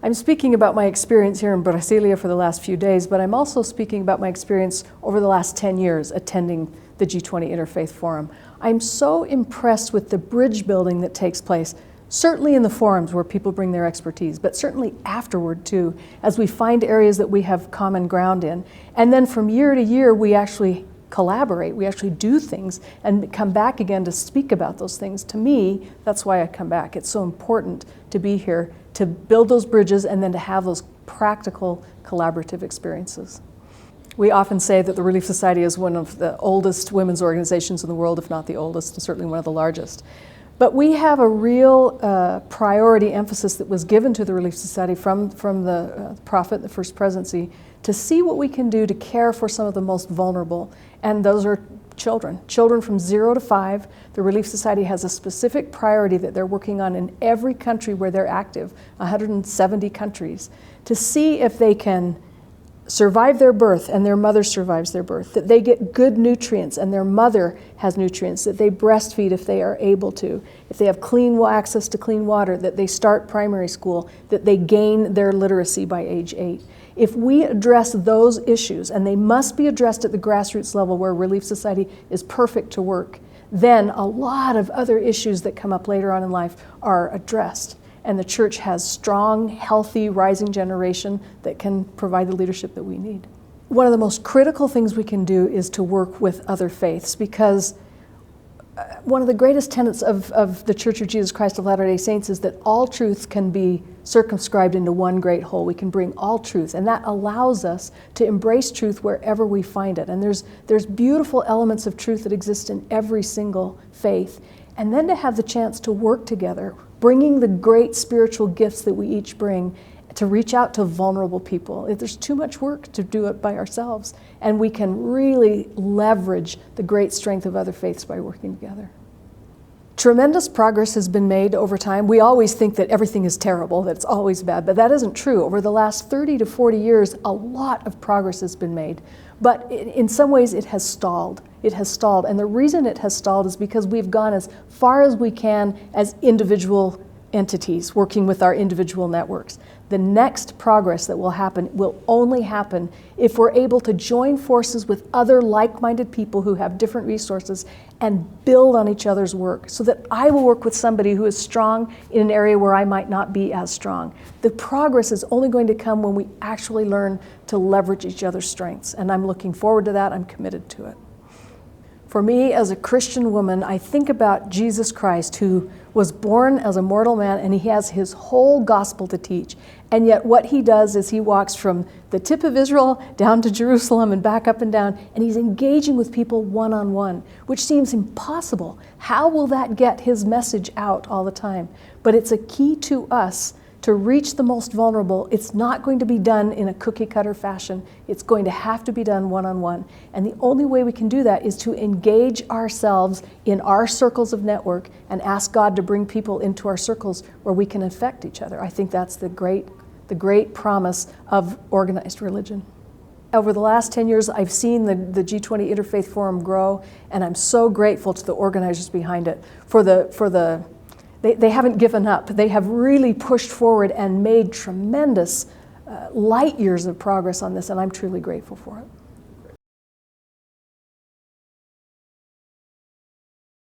I'm speaking about my experience here in Brasilia for the last few days, but I'm also speaking about my experience over the last 10 years attending the G20 Interfaith Forum. I'm so impressed with the bridge building that takes place, certainly in the forums where people bring their expertise, but certainly afterward too, as we find areas that we have common ground in. And then from year to year, we actually collaborate, we actually do things and come back again to speak about those things. To me, that's why I come back. It's so important to be here, to build those bridges and then to have those practical collaborative experiences. We often say that the Relief Society is one of the oldest women's organizations in the world, if not the oldest, and certainly one of the largest. But we have a real priority emphasis that was given to the Relief Society from the prophet, the First Presidency, to see what we can do to care for some of the most vulnerable. And those are children from 0 to 5. The Relief Society has a specific priority that they're working on in every country where they're active, 170 countries, to see if they can survive their birth and their mother survives their birth, that they get good nutrients and their mother has nutrients, that they breastfeed if they are able to, if they have access to clean water, that they start primary school, that they gain their literacy by age 8. If we address those issues, and they must be addressed at the grassroots level where Relief Society is perfect to work, then a lot of other issues that come up later on in life are addressed. And the church has strong, healthy, rising generation that can provide the leadership that we need. One of the most critical things we can do is to work with other faiths, because one of the greatest tenets of the Church of Jesus Christ of Latter-day Saints is that all truth can be circumscribed into one great whole. We can bring all truth, and that allows us to embrace truth wherever we find it. And there's beautiful elements of truth that exist in every single faith. And then to have the chance to work together, bringing the great spiritual gifts that we each bring to reach out to vulnerable people. There's too much work to do it by ourselves, and we can really leverage the great strength of other faiths by working together. Tremendous progress has been made over time. We always think that everything is terrible, that it's always bad, but that isn't true. Over the last 30 to 40 years, a lot of progress has been made, but in some ways it has stalled. It has stalled, and the reason it has stalled is because we've gone as far as we can as individual entities working with our individual networks. The next progress that will happen will only happen if we're able to join forces with other like-minded people who have different resources and build on each other's work, so that I will work with somebody who is strong in an area where I might not be as strong. The progress is only going to come when we actually learn to leverage each other's strengths, and I'm looking forward to that. I'm committed to it. For me, as a Christian woman, I think about Jesus Christ, who was born as a mortal man, and he has his whole gospel to teach. And yet what he does is he walks from the tip of Israel down to Jerusalem and back up and down, and he's engaging with people one-on-one, which seems impossible. How will that get his message out all the time? But it's a key to us to reach the most vulnerable. It's not going to be done in a cookie-cutter fashion. It's going to have to be done one-on-one. And the only way we can do that is to engage ourselves in our circles of network and ask God to bring people into our circles where we can affect each other. I think that's the great promise of organized religion. Over the last 10 years, I've seen the G20 Interfaith Forum grow, and I'm so grateful to the organizers behind it They haven't given up. They have really pushed forward and made tremendous light years of progress on this, and I'm truly grateful for it.